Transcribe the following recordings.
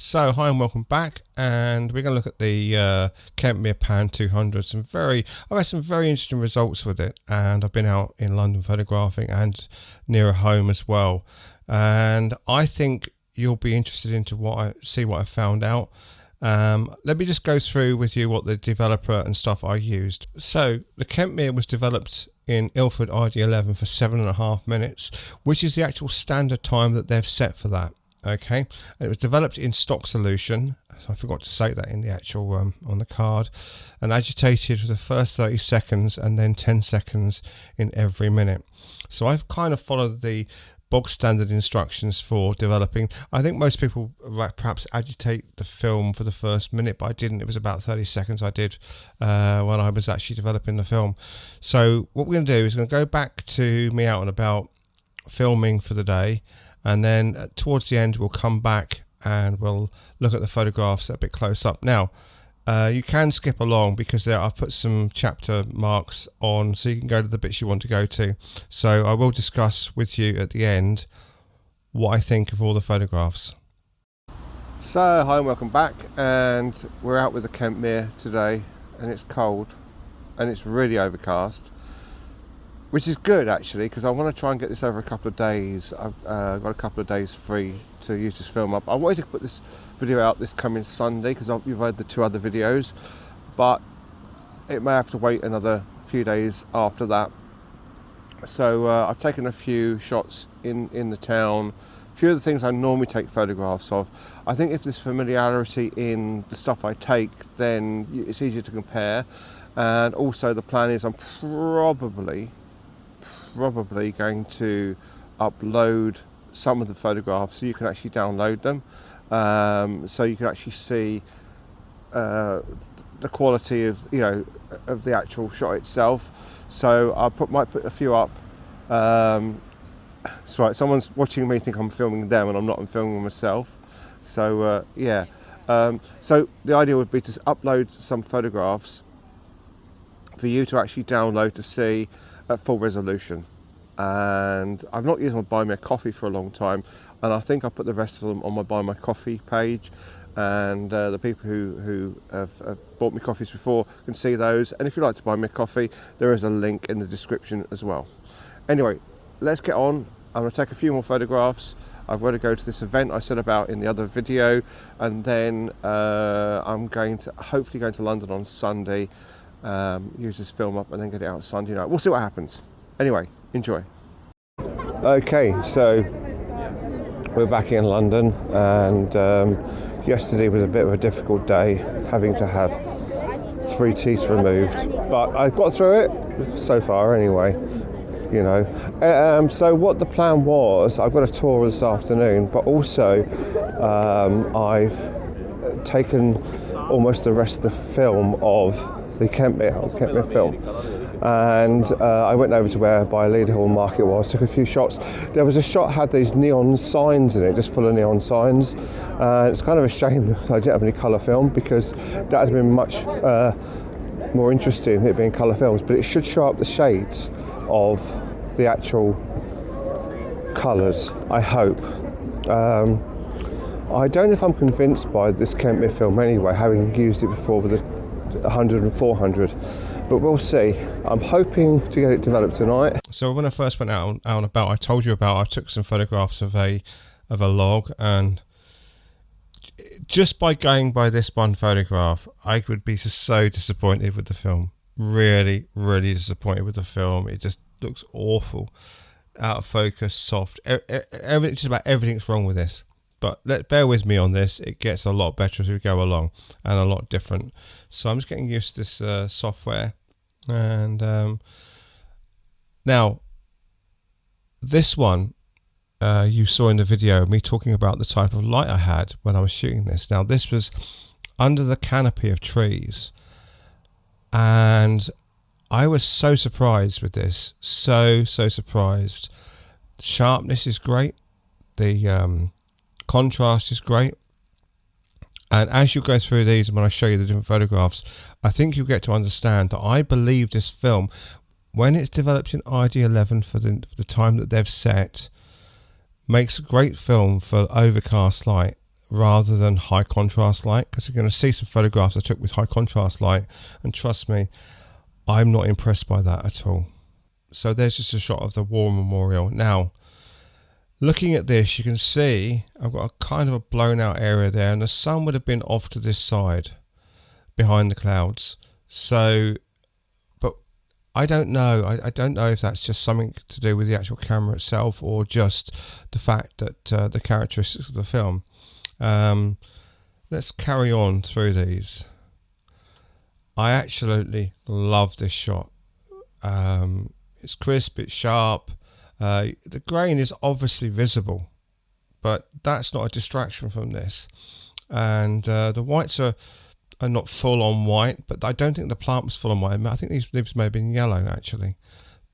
So hi and welcome back, and we're going to look at the Kentmere PAN 200. I've had some very interesting results with it, and I've been out in London photographing and nearer home as well, and I think you'll be interested into what I found out. Let me just go through with you what the developer and stuff I used. So the Kentmere was developed in Ilford ID-11 for 7.5 minutes, which is the actual standard time that they've set for that. Okay, and it was developed in stock solution, so I forgot to say that in the actual on the card, and agitated for the first 30 seconds and then 10 seconds in every minute. So I've kind of followed the bog standard instructions for developing. I think most people perhaps agitate the film for the first minute, but I didn't. It was about 30 seconds I did when I was actually developing the film. So what we're going to do is going to go back to me out and about filming for the day, and then towards the end we'll come back and we'll look at the photographs a bit close up. Now you can skip along because I've put some chapter marks on, so you can go to the bits you want to go to. So I will discuss with you at the end what I think of all the photographs. So hi and welcome back, and we're out with the Kentmere today, and it's cold and it's really overcast, which is good actually, because I want to try and get this over a couple of days. I've got a couple of days free to use this film up. I wanted to put this video out this coming Sunday because you've heard the two other videos, but it may have to wait another few days after that. So I've taken a few shots in the town, a few of the things I normally take photographs of. I think if there's familiarity in the stuff I take, then it's easier to compare. And also the plan is I'm probably going to upload some of the photographs so you can actually download them, so you can actually see the quality of the actual shot itself. So I might put a few up. So right, someone's watching me think I'm filming them, and I'm not. I'm filming myself. So yeah. So the idea would be to upload some photographs for you to actually download to see at full resolution. And I've not used my Buy Me a Coffee for a long time, and I think I'll put the rest of them on my Buy My Coffee page, and the people who have bought me coffees before can see those. And if you'd like to buy me a coffee, there is a link in the description as well. Anyway, let's get on. I'm going to take a few more photographs. I've got to go to this event I said about in the other video, and then I'm hopefully going to London on Sunday, use this film up and then get it out Sunday night. We'll see what happens. Anyway, enjoy. Okay, so we're back in London, and yesterday was a bit of a difficult day, having to have 3 teeth removed, but I got through it so far anyway, so what the plan was, I've got a tour this afternoon, but also I've taken almost the rest of the film of the Kentmere film, and I went over to where by Leaderhill Market was, took a few shots. There was a shot had these neon signs in it, just full of neon signs. It's kind of a shame I didn't have any colour film, because that has been much more interesting, it being colour films, but it should show up the shades of the actual colours, I hope. I don't know if I'm convinced by this Kentmere film anyway, having used it before with the 100 and 400, but we'll see. I'm hoping to get it developed tonight. So when I first went out and about, I told you about, I took some photographs of a log, and just by going by this one photograph, I would be so disappointed with the film. Really, really disappointed with the film. It just looks awful, out of focus, soft. Just about everything's wrong with this. But bear with me on this. It gets a lot better as we go along, and a lot different. So I'm just getting used to this software. And now, this one you saw in the video, me talking about the type of light I had when I was shooting this. Now, this was under the canopy of trees, and I was so surprised with this. So surprised. The sharpness is great. The contrast is great, and as you go through these and when I show you the different photographs, I think you'll get to understand that I believe this film, when it's developed in ID-11 for the time that they've set, makes a great film for overcast light, rather than high contrast light, because you're going to see some photographs I took with high contrast light, and trust me, I'm not impressed by that at all. So there's just a shot of the war memorial. Now, looking at this, you can see I've got a kind of a blown out area there, and the sun would have been off to this side behind the clouds. So, but I don't know. I don't know if that's just something to do with the actual camera itself, or just the fact that the characteristics of the film. Let's carry on through these. I absolutely love this shot. It's crisp, it's sharp. The grain is obviously visible, but that's not a distraction from this. And the whites are not full on white, but I don't think the plant was full on white. I think these leaves may have been yellow actually.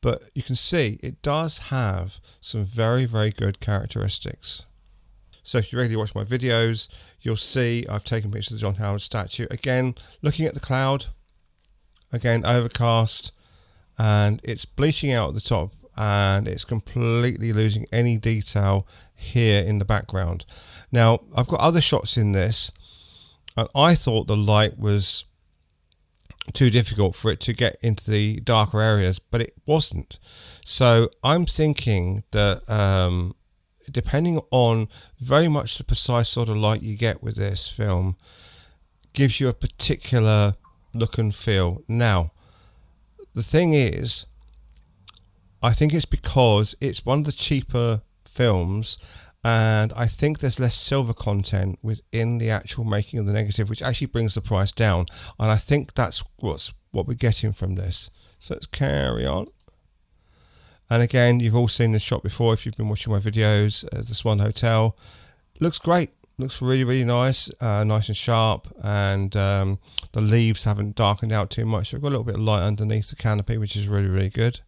But you can see it does have some very, very good characteristics. So if you regularly watch my videos, you'll see I've taken pictures of the John Howard statue. Again, looking at the cloud, again, overcast, and it's bleaching out at the top, and it's completely losing any detail here in the background. Now, I've got other shots in this, and I thought the light was too difficult for it to get into the darker areas, but it wasn't. So I'm thinking that depending on very much the precise sort of light you get with this film, gives you a particular look and feel. Now, the thing is, I think it's because it's one of the cheaper films, and I think there's less silver content within the actual making of the negative, which actually brings the price down. And I think that's what we're getting from this. So let's carry on. And again, you've all seen this shot before if you've been watching my videos. The Swan Hotel looks great. Looks really, really nice, nice and sharp, and the leaves haven't darkened out too much. So I've got a little bit of light underneath the canopy, which is really, really good.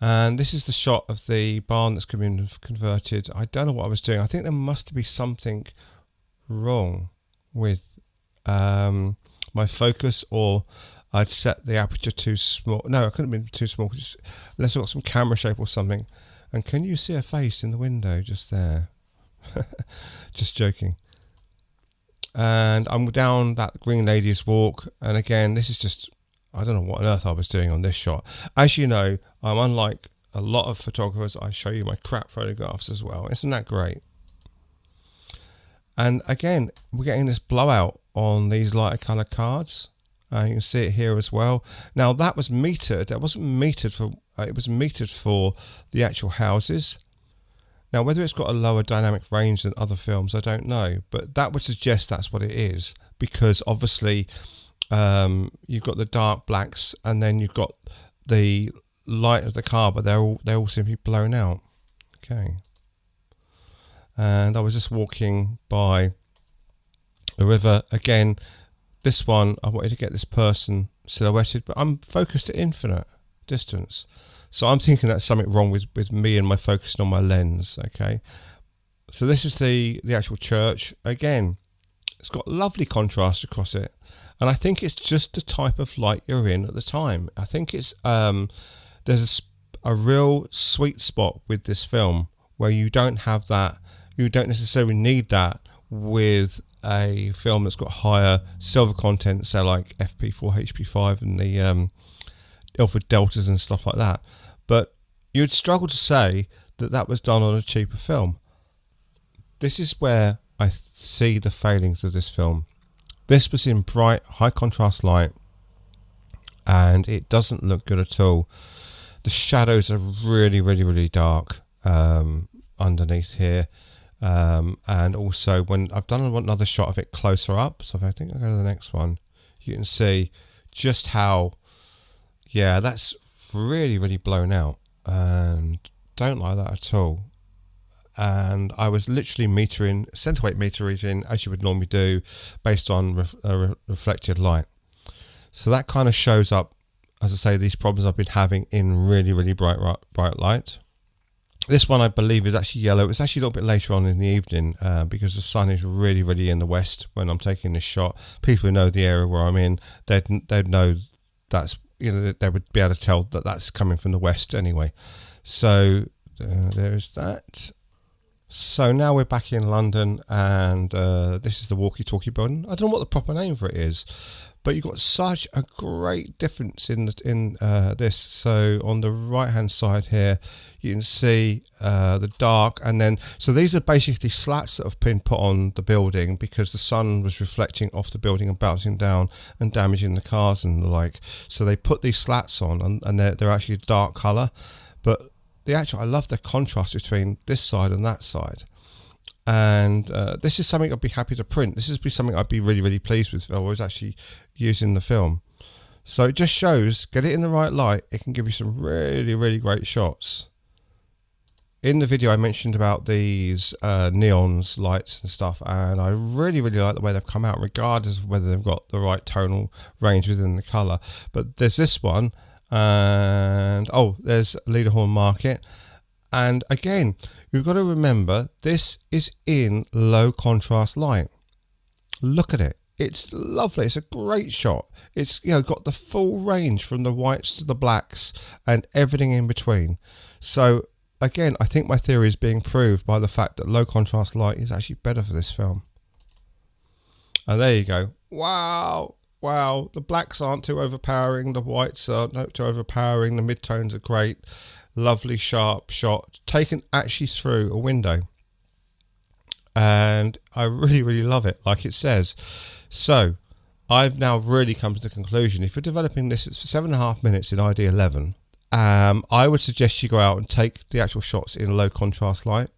And this is the shot of the barn that's been converted. I don't know what I was doing. I think there must be something wrong with my focus, or I'd set the aperture too small. No, I couldn't have been too small, unless I've got some camera shape or something. And can you see a face in the window just there? Just joking. And I'm down that Green Ladies Walk, and again, this is just, I don't know what on earth I was doing on this shot. As you know, I'm unlike a lot of photographers. I show you my crap photographs as well. Isn't that great? And again, we're getting this blowout on these lighter colour cards. You can see it here as well. Now that was metered. That wasn't metered for. It was metered for the actual houses. Now, whether it's got a lower dynamic range than other films, I don't know, but that would suggest that's what it is, because obviously you've got the dark blacks, and then you've got the light of the car, but they all seem to be blown out. Okay. And I was just walking by the river again. This one, I wanted to get this person silhouetted, but I'm focused at infinite distance. So I'm thinking that's something wrong with me and my focusing on my lens, okay? So this is the actual church. Again, it's got lovely contrast across it. And I think it's just the type of light you're in at the time. I think it's there's a real sweet spot with this film where you don't have that, you don't necessarily need that with a film that's got higher silver content, say like FP4, HP5 and the Ilford Deltas and stuff like that. But you'd struggle to say that that was done on a cheaper film. This is where I see the failings of this film. This was in bright, high contrast light, and it doesn't look good at all. The shadows are really, really, really dark underneath here. And also when I've done another shot of it closer up, so if I think I go to the next one, you can see just how, yeah, that's really, really blown out, and don't like that at all. And I was literally metering, centre weight metering, as you would normally do, based on reflected light. So that kind of shows up, as I say, these problems I've been having in really, really bright light. This one, I believe, is actually yellow. It's actually a little bit later on in the evening because the sun is really, really in the west when I'm taking this shot. People who know the area where I'm in, they'd know that's, you know, they would be able to tell that that's coming from the west anyway. So there's that. So now we're back in London, and this is the walkie-talkie building. I don't know what the proper name for it is, but you've got such a great difference in this. So on the right-hand side here, you can see the dark, and then so these are basically slats that have been put on the building because the sun was reflecting off the building and bouncing down and damaging the cars and the like. So they put these slats on, and they're actually a dark colour, but I love the contrast between this side and that side. And this is something I'd be happy to print. This would be something I'd be really, really pleased with if I was actually using the film. So it just shows, get it in the right light, it can give you some really, really great shots. In the video I mentioned about these neons, lights and stuff, and I really, really like the way they've come out, regardless of whether they've got the right tonal range within the colour. But there's this one, and there's Leaderhorn Market, and again you've got to remember this is in low contrast light. Look at it, it's lovely, it's a great shot. It's got the full range from the whites to the blacks and everything in between. So again, I think my theory is being proved by the fact that low contrast light is actually better for this film. And there you go. Wow, the blacks aren't too overpowering, the whites aren't too overpowering, the mid-tones are great. Lovely sharp shot, taken actually through a window. And I really, really love it, like it says. So, I've now really come to the conclusion, if you're developing this, it's for 7.5 minutes in ID-11. I would suggest you go out and take the actual shots in low contrast light,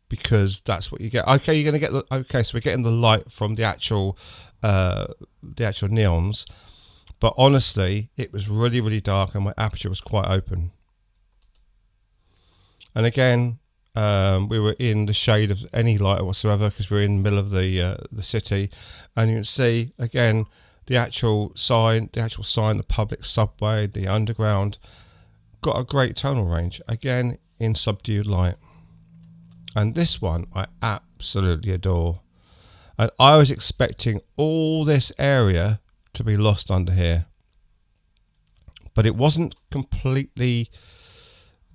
because that's what you get. Okay, you're going to get so we're getting the light from the actual neons, but honestly it was really, really dark and my aperture was quite open. And again, we were in the shade of any light whatsoever because we're in the middle of the city, and you can see again the actual sign, the public subway, the underground, got a great tonal range, again in subdued light. And this one I absolutely adore. And I was expecting all this area to be lost under here, but it wasn't completely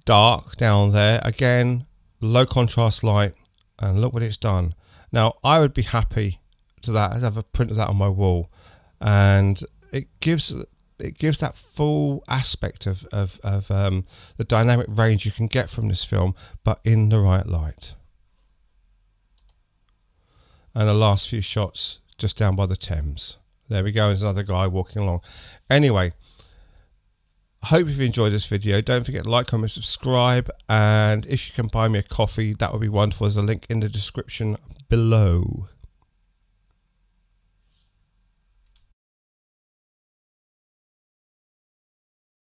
dark down there. Again, low contrast light, and look what it's done. Now I would be happy to have a print of that on my wall, and it gives that full aspect of the dynamic range you can get from this film, but in the right light. And the last few shots just down by the Thames. There we go, there's another guy walking along. Anyway, I hope you've enjoyed this video. Don't forget to like, comment, subscribe, and if you can buy me a coffee, that would be wonderful. There's a link in the description below.